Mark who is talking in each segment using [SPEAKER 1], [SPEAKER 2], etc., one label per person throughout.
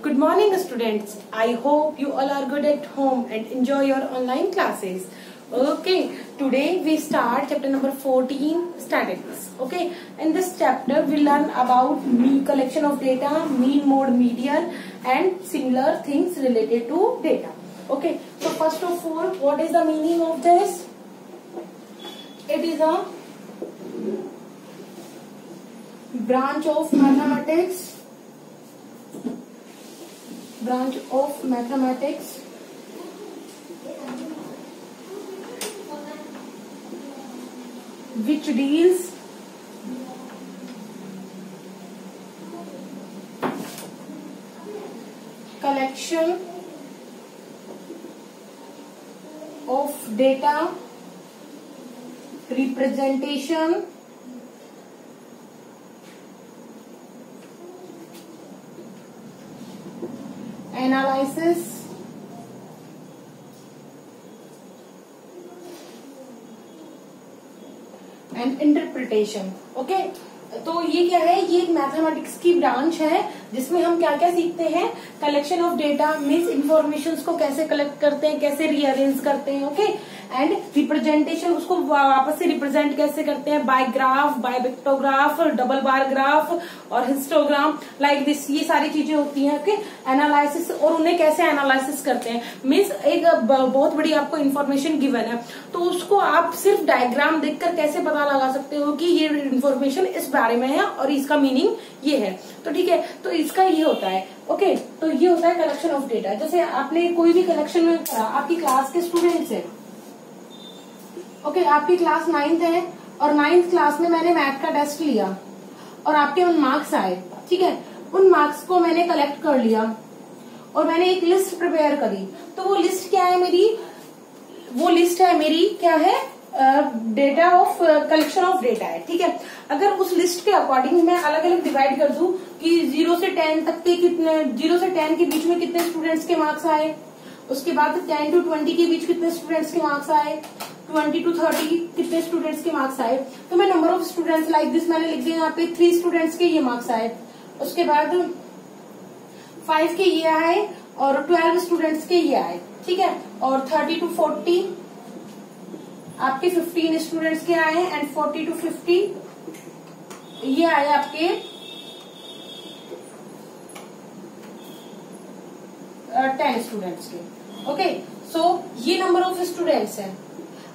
[SPEAKER 1] Good morning, students. I hope you all are good at home and enjoy your online classes. Okay, today we start chapter number 14, statistics. Okay, in this chapter we learn about collection of data, mean, mode, median, and similar things related to data. Okay, so first of all, what is the meaning of this? It is a branch of mathematics which deals collection of data, representation, analysis, and interpretation. Okay, तो ये क्या है? ये एक mathematics की branch है जिसमें हम क्या क्या सीखते हैं? Collection of data means information को कैसे कलेक्ट करते हैं, कैसे रीअरेंज करते हैं. ओके, एंड रिप्रेजेंटेशन, उसको वापस से रिप्रेजेंट कैसे करते हैं? By graph, by vectograph, double bar graph और हिस्टोग्राम, लाइक दिस. ये सारी चीजें होती हैं. ओके, एनालिसिस, और उन्हें कैसे एनालिसिस करते हैं. मीन्स एक बहुत बड़ी आपको इन्फॉर्मेशन गिवन है तो उसको आप सिर्फ डायग्राम देखकर कैसे पता लगा सकते हो कि ये इन्फॉर्मेशन इस बारे में है और इसका मीनिंग ये है. तो ठीक है, तो इसका ये होता है. ओके, तो ये होता है कलेक्शन ऑफ डेटा. जैसे आपने कोई भी कलेक्शन में करा, आपकी क्लास के स्टूडेंट्स है. ओके, आपकी क्लास 9th है और 9th क्लास में मैंने मैथ का टेस्ट लिया और आपके उन मार्क्स आए. ठीक है, उन मार्क्स को मैंने कलेक्ट कर लिया और मैंने एक लिस्ट प्रिपेयर करी. तो वो लिस्ट क्या है मेरी? वो लिस्ट है मेरी क्या है? Data of collection of data है. ठीक है, अगर उस लिस्ट के अकॉर्डिंग मैं अलग अलग डिवाइड कर दूं कि 0 से 10 तक के कितने, 0 से 10 के बीच में कितने स्टूडेंट्स के मार्क्स आए, उसके बाद 10 to 20 के बीच कितने स्टूडेंट्स के मार्क्स आए, 20 to 30 कितने स्टूडेंट्स के मार्क्स आए, तो मैं number of students like this मैंने लिख दिया. यहाँ पे 3 स्टूडेंट्स के ये मार्क्स आए, उसके बाद 5 के ये आए और 12 स्टूडेंट्स के ये आए. ठीक है, और 30 to 40 आपके 15 स्टूडेंट्स के आए एंड 40 to 50 ये आए आपके 10 स्टूडेंट्स के. ओके, सो ये नंबर ऑफ स्टूडेंट्स हैं.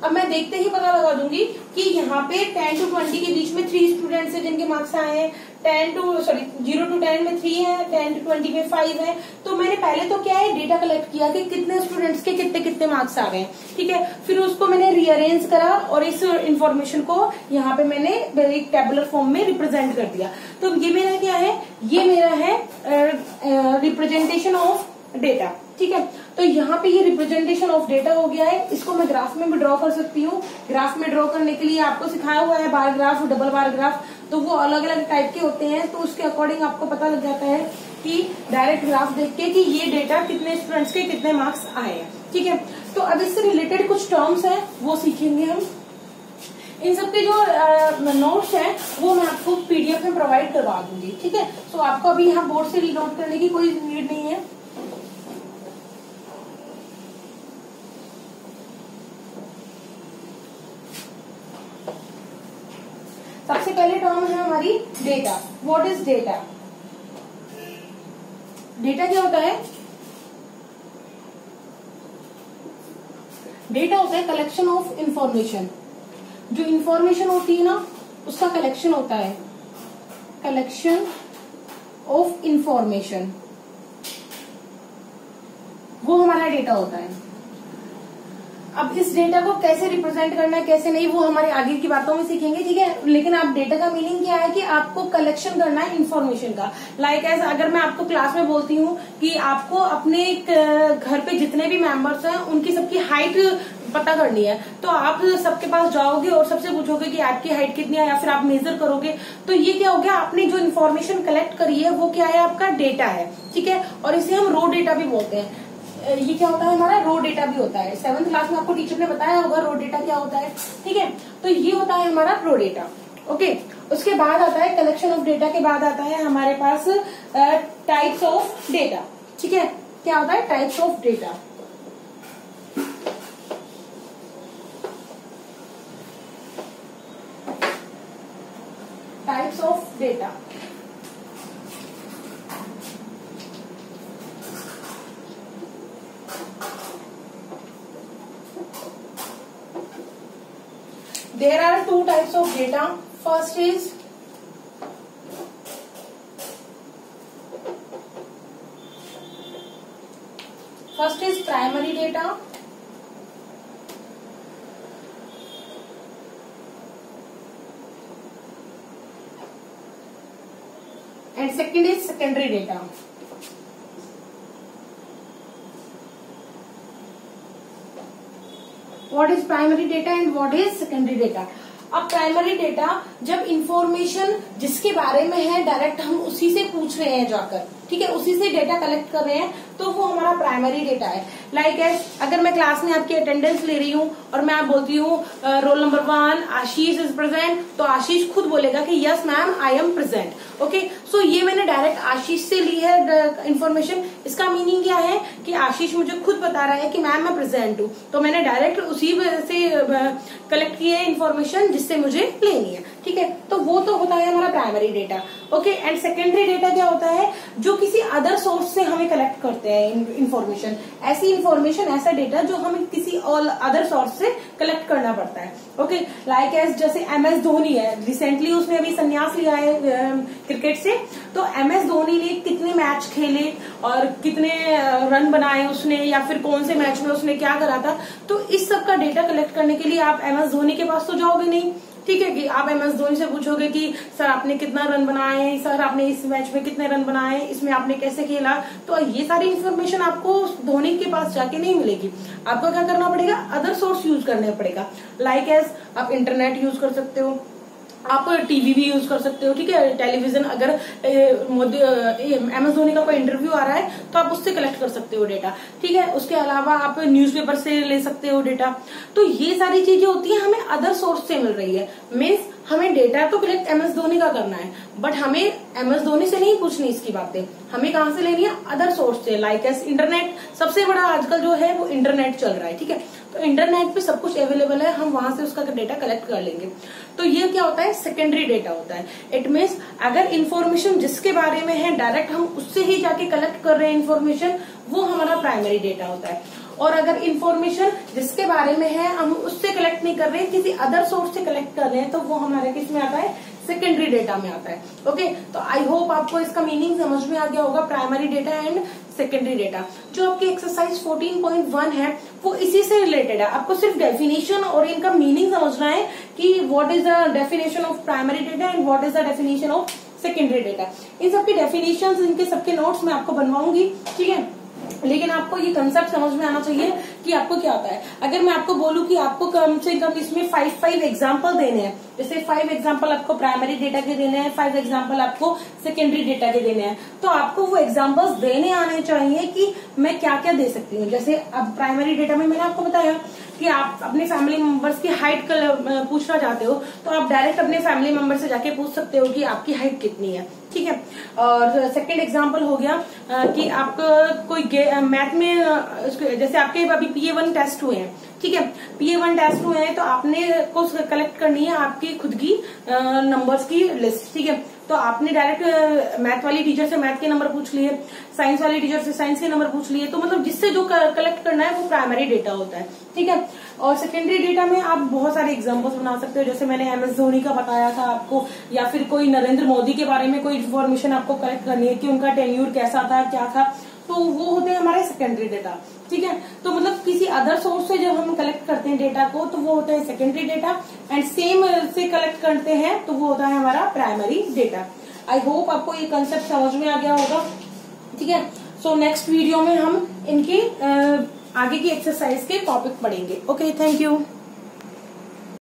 [SPEAKER 1] अब मैं देखते ही पता लगा दूंगी कि यहाँ पे 10 to 20 के बीच में 3 स्टूडेंट्स हैं जिनके मार्क्स आए हैं. 0 to 10 में 3 है, 10 to 20 में 5 है. तो मैंने पहले तो क्या है, डेटा कलेक्ट किया कि कितने स्टूडेंट्स के कितने कितने मार्क्स आ गए. ठीक है, फिर उसको मैंने रीअरेंज करा और इस इंफॉर्मेशन को यहाँ पे मैंने एक टेबुलर फॉर्म में रिप्रेजेंट कर दिया. तो ये मेरा क्या है? ये मेरा है रिप्रेजेंटेशन ऑफ डेटा. ठीक है, तो यहाँ पे ये रिप्रेजेंटेशन ऑफ डेटा हो गया है. इसको मैं ग्राफ में भी ड्रॉ कर सकती हूँ. ग्राफ में ड्रॉ करने के लिए आपको सिखाया हुआ है bar graph, double bar graph, तो वो अलग अलग टाइप के होते हैं. तो उसके अकॉर्डिंग आपको पता लग जाता है कि डायरेक्ट ग्राफ देख के कि ये डेटा कितने स्टूडेंट्स के कितने मार्क्स आए हैं. ठीक है, तो अब इससे रिलेटेड कुछ टर्म्स हैं वो सीखेंगे हम. इन सबके जो नोट्स हैं वो मैं आपको पीडीएफ में प्रोवाइड करवा दूंगी. ठीक है, तो आपको अभी यहाँ बोर्ड से नोट करने की कोई नीड नहीं है. सबसे पहले टर्म है हमारी data. What is data? Data क्या होता है? डेटा होता है कलेक्शन ऑफ इंफॉर्मेशन. जो इंफॉर्मेशन होती है ना उसका कलेक्शन होता है. कलेक्शन ऑफ इंफॉर्मेशन वो हमारा डेटा होता है. अब इस डेटा को कैसे रिप्रेजेंट करना है कैसे नहीं वो हमारे आगे की बातों में सीखेंगे. ठीक है, लेकिन आप डेटा का मीनिंग क्या है कि आपको कलेक्शन करना है इन्फॉर्मेशन का. लाइक एज अगर मैं आपको क्लास में बोलती हूँ कि आपको अपने घर पे जितने भी मेंबर्स हैं उनकी सबकी हाइट पता करनी है, तो आप सबके पास जाओगे और सबसे पूछोगे कि आपकी हाइट कितनी है, या फिर आप मेजर करोगे. तो ये क्या हो गया, आपने जो इन्फॉर्मेशन कलेक्ट करी है वो क्या है, आपका डेटा है. ठीक है, और इसे हम रो डेटा भी बोलते हैं. ये क्या होता है, हमारा रो डेटा भी होता है. 7th क्लास में आपको टीचर ने बताया होगा रो डेटा क्या होता है. ठीक है, तो ये होता है हमारा रो डेटा. ओके, उसके बाद आता है कलेक्शन ऑफ डेटा के बाद आता है हमारे पास टाइप्स ऑफ डेटा। ठीक है, क्या होता है types of data. Types of data, there are two types of data. First is primary data, and second is secondary data. What is primary data and what is secondary data? अब primary data जब information जिसके बारे में है direct हम उसी से पूछ रहे हैं जाकर, ठीक है, उसी से डेटा कलेक्ट कर रहे हैं, तो वो हमारा प्राइमरी डेटा है। लाइक अगर मैं क्लास में आपकी अटेंडेंस ले रही हूँ और मैं आप बोलती हूँ roll number 1 Ashish is present, तो आशीष खुद बोलेगा कि yes ma'am I am present. Okay, so ये मैंने डायरेक्ट आशीष से ली है इन्फॉर्मेशन। इसका मीनिंग क्या है कि आशीष मुझे खुद बता रहा है कि मैम मैं प्रेजेंट हूँ, तो मैंने डायरेक्ट उसी से कलेक्ट की है इन्फॉर्मेशन जिससे मुझे लेनी है। ठीक है, तो वो तो होता है हमारा primary data. Okay, and secondary data क्या होता है, जो किसी अदर सोर्स से हमें कलेक्ट करते हैं इन्फॉर्मेशन, ऐसी इन्फॉर्मेशन, ऐसा डेटा जो हमें किसी और अदर सोर्स से कलेक्ट करना पड़ता है। ओके, लाइक एज जैसे MS धोनी है, रिसेंटली उसने अभी संन्यास लिया है क्रिकेट से, तो MS धोनी ने कितने मैच खेले और कितने रन बनाए उसने, या फिर कौन से मैच में उसने क्या करा था, तो इस सब का डेटा कलेक्ट करने के लिए आप MS धोनी के पास तो जाओगे नहीं। ठीक है, कि आप MS धोनी से पूछोगे कि सर आपने कितना रन बनाए, सर आपने इस मैच में कितने रन बनाए, इसमें आपने कैसे खेला, तो ये सारी इन्फॉर्मेशन आपको धोनी के पास जाके नहीं मिलेगी। आपको क्या करना पड़ेगा, अदर सोर्स यूज करने पड़ेगा। लाइक एज आप इंटरनेट यूज कर सकते हो, आप टीवी भी यूज कर सकते हो। ठीक है, टेलीविजन, अगर MS धोनी का कोई इंटरव्यू आ रहा है तो आप उससे कलेक्ट कर सकते हो डेटा। ठीक है, उसके अलावा आप न्यूज़पेपर से ले सकते हो डेटा। तो ये सारी चीजें होती है, हमें अदर सोर्स से मिल रही है। मीन्स हमें डेटा तो कलेक्ट MS धोनी का करना है, बट हमें MS धोनी से नहीं पूछनी इसकी बातें, हमें कहाँ से लेनी है, अदर सोर्स से। लाइक एस इंटरनेट, सबसे बड़ा आजकल जो है वो इंटरनेट चल रहा है। ठीक है, तो इंटरनेट पे सब कुछ अवेलेबल है, हम वहां से उसका डेटा कलेक्ट कर लेंगे। तो ये क्या होता है, सेकेंडरी डेटा होता है। इट मीन्स अगर इन्फॉर्मेशन जिसके बारे में है डायरेक्ट हम उससे ही जाके कलेक्ट कर रहे हैं इन्फॉर्मेशन, वो हमारा प्राइमरी डेटा होता है। और अगर इन्फॉर्मेशन जिसके बारे में है हम उससे कलेक्ट नहीं कर रहे हैं, किसी अदर सोर्स से कलेक्ट कर रहे हैं, तो वो हमारे किस में आता है, सेकेंडरी डेटा में आता है। ओके, तो आई होप आपको इसका मीनिंग समझ में आ गया होगा, primary data and secondary data. जो आपकी एक्सरसाइज 14.1 है वो इसी से रिलेटेड है। आपको सिर्फ डेफिनेशन और इनका मीनिंग समझना है कि what is the definition of primary data and what is the definition of secondary data. इन सबके डेफिनेशन, इनके सबके नोट्स मैं आपको बनवाऊंगी। ठीक है, लेकिन आपको ये कंसेप्ट समझ में आना चाहिए कि आपको क्या होता है। अगर मैं आपको बोलूं कि आपको कम से कम इसमें 5 एग्जाम्पल देने हैं, जैसे 5 एग्जाम्पल आपको प्राइमरी डेटा के देने हैं, 5 एग्जाम्पल आपको सेकेंडरी डेटा के देने हैं, तो आपको वो एग्जाम्पल्स देने आने चाहिए कि मैं क्या क्या दे सकती हूँ। जैसे अब प्राइमरी डेटा में मैंने आपको बताया कि आप अपने फैमिली मेंबर्स की हाइट पूछना चाहते हो, तो आप डायरेक्ट अपने फैमिली मेंबर से जाके पूछ सकते हो कि आपकी हाइट कितनी है। ठीक है, और सेकंड एग्जांपल हो गया कि आपको कोई मैथ में, जैसे आपके अभी PA1 टेस्ट हुए हैं। ठीक है, PA1 टेस्ट हुए हैं, तो आपने को कलेक्ट करनी है आपकी खुद की नंबर्स की लिस्ट। ठीक है, तो आपने डायरेक्ट मैथ वाली टीचर से मैथ के नंबर पूछ लिए, साइंस वाली टीचर से साइंस के नंबर पूछ लिए, तो मतलब जिससे जो कलेक्ट करना है वो प्राइमरी डेटा होता है। ठीक है, और सेकेंडरी डेटा में आप बहुत सारे एग्जांपल्स बना सकते हो, जैसे मैंने MS धोनी का बताया था आपको, या फिर कोई नरेंद्र मोदी के बारे में कोई इन्फॉर्मेशन आपको कलेक्ट करनी है कि उनका टेन्यूर कैसा था, क्या था, तो वो होते हैं हमारे सेकेंडरी डेटा। ठीक है, तो मतलब किसी अदर सोर्स से जब हम कलेक्ट करते हैं डेटा को, तो वो होता है सेकेंडरी डेटा, एंड सेम से कलेक्ट करते हैं तो वो होता है हमारा प्राइमरी डेटा। आई होप आपको ये कंसेप्ट समझ में आ गया होगा। ठीक है, सो नेक्स्ट वीडियो में हम इनके आगे की एक्सरसाइज के टॉपिक पढ़ेंगे। Okay, thank you.